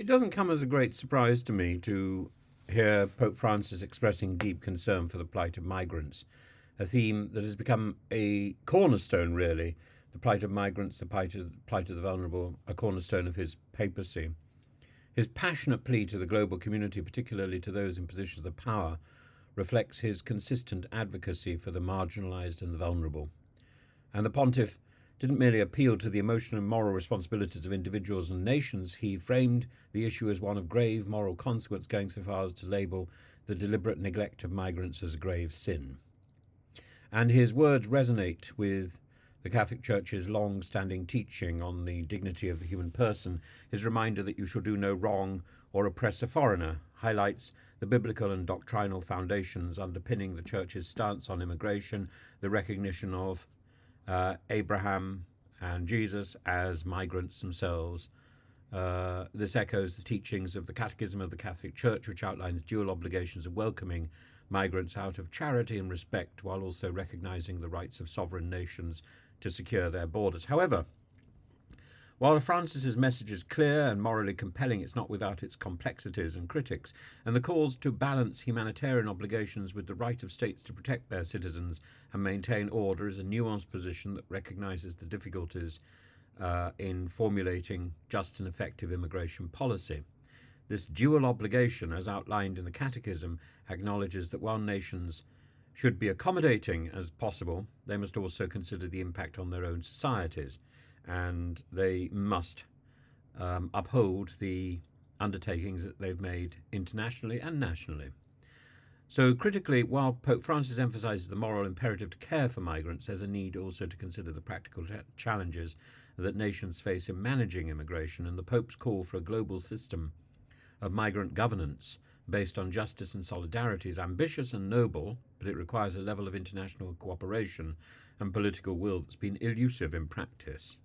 It doesn't come as a great surprise to me to hear Pope Francis expressing deep concern for the plight of migrants, a theme that has become a cornerstone, really. The plight of migrants, the plight of the vulnerable, a cornerstone of his papacy. His passionate plea to the global community, particularly to those in positions of power, reflects his consistent advocacy for the marginalised and the vulnerable. And the pontiff didn't merely appeal to the emotional and moral responsibilities of individuals and nations, he framed the issue as one of grave moral consequence, going so far as to label the deliberate neglect of migrants as a grave sin. And his words resonate with the Catholic Church's long-standing teaching on the dignity of the human person. His reminder that you shall do no wrong or oppress a foreigner highlights the biblical and doctrinal foundations underpinning the Church's stance on immigration, the recognition of Abraham and Jesus as migrants themselves. This echoes the teachings of the Catechism of the Catholic Church, which outlines dual obligations of welcoming migrants out of charity and respect, while also recognizing the rights of sovereign nations to secure their borders. However, while Francis's message is clear and morally compelling, it's not without its complexities and critics, and the calls to balance humanitarian obligations with the right of states to protect their citizens and maintain order is a nuanced position that recognises the difficulties in formulating just and effective immigration policy. This dual obligation, as outlined in the Catechism, acknowledges that while nations should be accommodating as possible, they must also consider the impact on their own societies, and they must uphold the undertakings that they've made internationally and nationally. So critically, while Pope Francis emphasises the moral imperative to care for migrants, there's a need also to consider the practical challenges that nations face in managing immigration, and the Pope's call for a global system of migrant governance based on justice and solidarity is ambitious and noble, but it requires a level of international cooperation and political will that's been elusive in practice.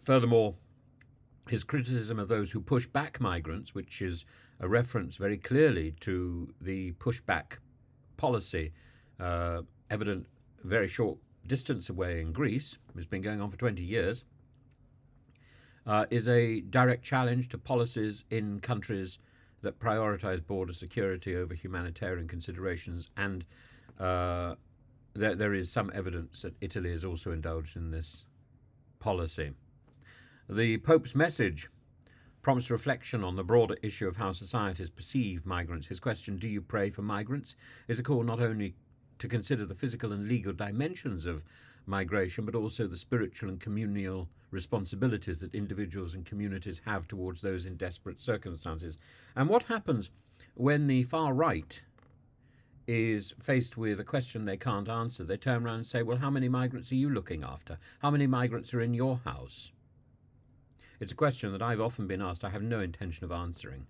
Furthermore, his criticism of those who push back migrants, which is a reference very clearly to the pushback policy evident a very short distance away in Greece, it's been going on for 20 years, is a direct challenge to policies in countries that prioritise border security over humanitarian considerations, and there is some evidence that Italy has also indulged in this policy. The Pope's message prompts reflection on the broader issue of how societies perceive migrants. His question, "Do you pray for migrants?" is a call not only to consider the physical and legal dimensions of migration, but also the spiritual and communal responsibilities that individuals and communities have towards those in desperate circumstances. And what happens when the far right is faced with a question they can't answer? They turn around and say, well, how many migrants are you looking after? How many migrants are in your house? It's a question that I've often been asked. I have no intention of answering.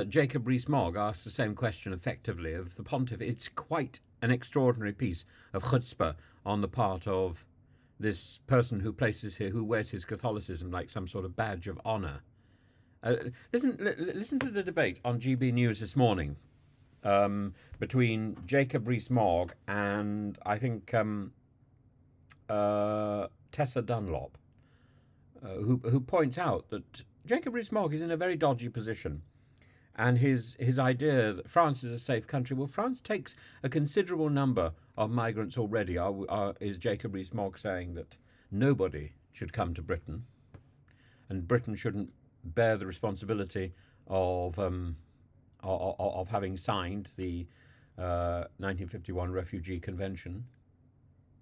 Jacob Rees Mogg asks the same question effectively of the pontiff. It's quite an extraordinary piece of chutzpah on the part of this person who wears his Catholicism like some sort of badge of honour. Listen to the debate on GB News this morning between Jacob Rees Mogg and I think Tessa Dunlop, who points out that Jacob Rees Mogg is in a very dodgy position. And his idea that France is a safe country, well, France takes a considerable number of migrants already. Is Jacob Rees Mogg saying that nobody should come to Britain, and Britain shouldn't bear the responsibility of having signed the 1951 Refugee Convention?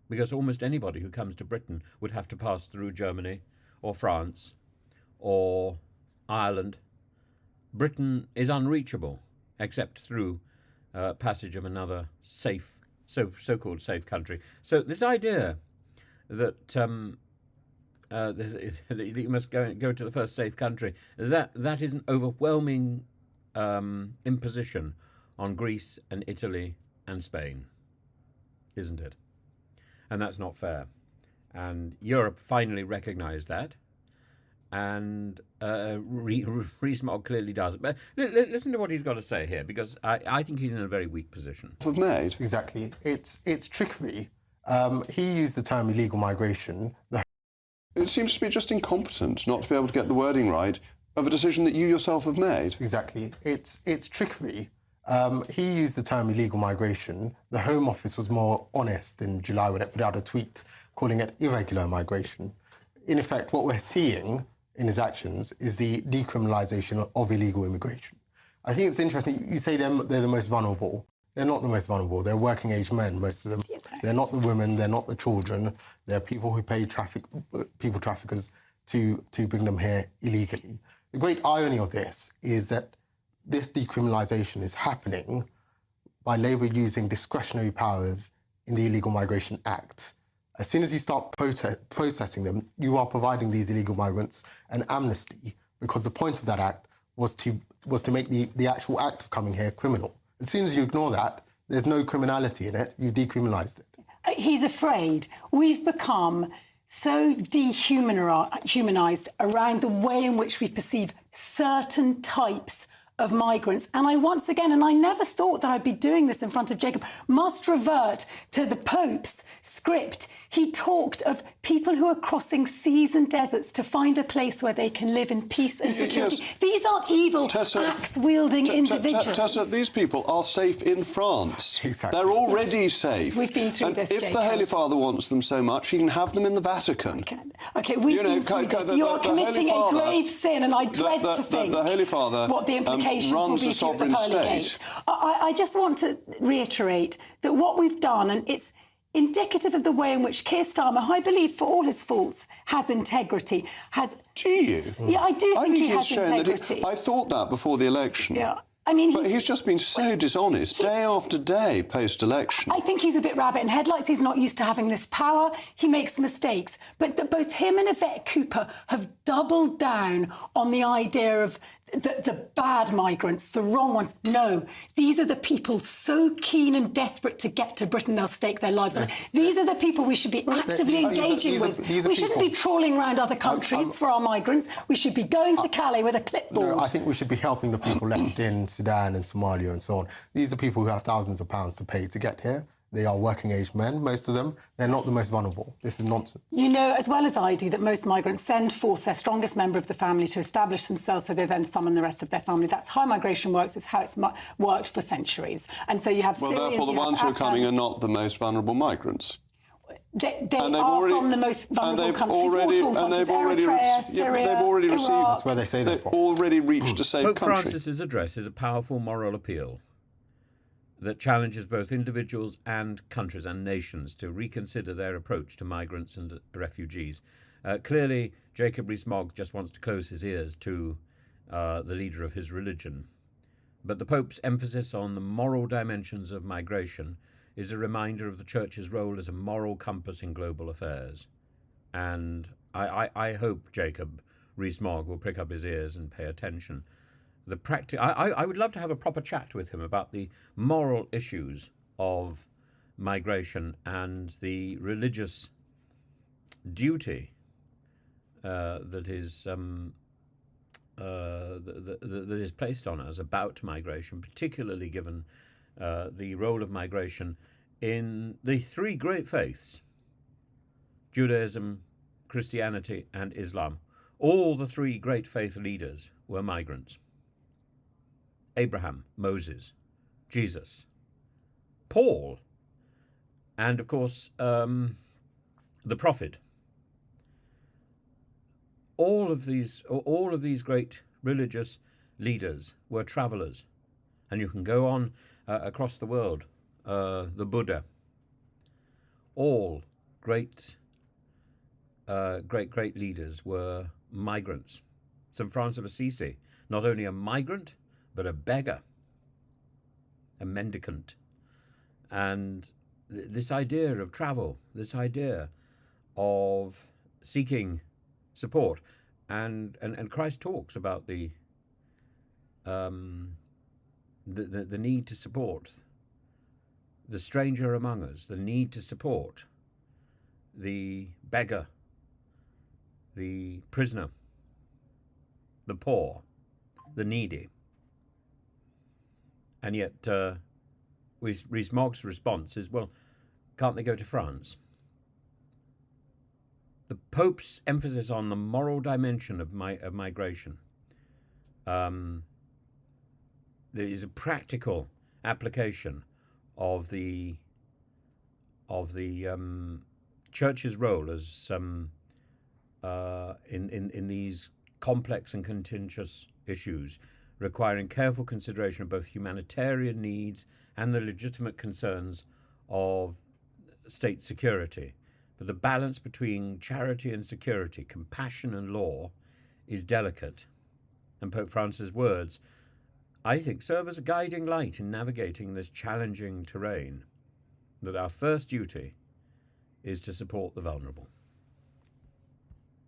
Because almost anybody who comes to Britain would have to pass through Germany or France or Ireland. Britain is unreachable except through passage of another safe, so-called safe country. So this idea that you must go to the first safe country, that is an overwhelming imposition on Greece and Italy and Spain, isn't it? And that's not fair. And Europe finally recognised that. And Rees Mogg clearly does. But listen to what he's got to say here, because I think he's in a very weak position. We've made. Exactly. It's trickery He used the term illegal migration. It seems to be just incompetent not to be able to get the wording right of a decision that you yourself have made. Exactly. It's trickery. He used the term illegal migration. The Home Office was more honest in July when it put out a tweet calling it irregular migration. In effect, what we're seeing in his actions is the decriminalisation of illegal immigration. I think it's interesting. You say they're the most vulnerable. They're not the most vulnerable. They're working-age men, most of them. They're not the women. They're not the children. They're people who pay people traffickers to bring them here illegally. The great irony of this is that this decriminalisation is happening by Labour using discretionary powers in the Illegal Migration Act. As soon as you start processing them, you are providing these illegal migrants an amnesty, because the point of that act was to make the actual act of coming here criminal. As soon as you ignore that, there's no criminality in it. You decriminalised it. He's afraid. We've become so dehumanised around the way in which we perceive certain types of migrants. And I once again, and I never thought that I'd be doing this in front of Jacob, must revert to the Pope's script. He talked of people who are crossing seas and deserts to find a place where they can live in peace and security. Yes. These aren't evil, axe-wielding individuals. Tessa, these people are safe in France. Exactly. They're already safe. We've been through this, if Jacob. the Holy Father wants them so much, he can have them in the Vatican. OK, we've been through this. You are committing a grave sin, and I dread to think the Holy Father what the implications will be to the pearly gate. I just want to reiterate that what we've done, and it's indicative of the way in which Keir Starmer, who I believe for all his faults, has integrity. Do you? Yeah, I do think he has integrity. I thought that before the election. Yeah. I mean, but he's just been so dishonest day after day post-election. I think he's a bit rabbit in headlights. He's not used to having this power. He makes mistakes. But both him and Yvette Cooper have doubled down on the idea of the bad migrants, the wrong ones. No, these are the people so keen and desperate to get to Britain they'll stake their lives on it. These are the people we should be actively engaging with. We shouldn't be trawling around other countries for our migrants. We should be going to Calais with a clipboard. No, I think we should be helping the people left in Sudan and Somalia and so on. These are people who have thousands of pounds to pay to get here. They are working-age men, most of them. They're not the most vulnerable. This is nonsense. You know as well as I do that most migrants send forth their strongest member of the family to establish themselves, so they then summon the rest of their family. That's how migration works. It's how it's worked for centuries. And so you have Syrians, therefore the ones who are coming are not the most vulnerable migrants. They are from the most vulnerable countries, war-torn countries, Eritrea, Syria, they've already received. That's where they say they've already reached a safe Pope country. Francis's address is a powerful moral appeal that challenges both individuals and countries and nations to reconsider their approach to migrants and refugees. Clearly, Jacob Rees-Mogg just wants to close his ears to the leader of his religion. But the Pope's emphasis on the moral dimensions of migration is a reminder of the Church's role as a moral compass in global affairs. And I hope Jacob Rees-Mogg will prick up his ears and pay attention. I would love to have a proper chat with him about the moral issues of migration and the religious duty that is placed on us about migration, particularly given the role of migration in the three great faiths: Judaism, Christianity, and Islam. All the three great faith leaders were migrants. Abraham, Moses, Jesus, Paul, and of course the prophet. All of these great religious leaders were travellers, and you can go on across the world. The Buddha. All great leaders were migrants. St. Francis of Assisi, not only a migrant, but a beggar, a mendicant. And this idea of travel, this idea of seeking support, and Christ talks about the need to support the stranger among us, the need to support the beggar, the prisoner, the poor, the needy. And yet Rees-Mogg's response is, well, can't they go to France? The Pope's emphasis on the moral dimension of migration. There is a practical application of the Church's role as in these complex and contentious issues, requiring careful consideration of both humanitarian needs and the legitimate concerns of state security. But the balance between charity and security, compassion and law, is delicate. And Pope Francis' words, I think, serve as a guiding light in navigating this challenging terrain, that our first duty is to support the vulnerable.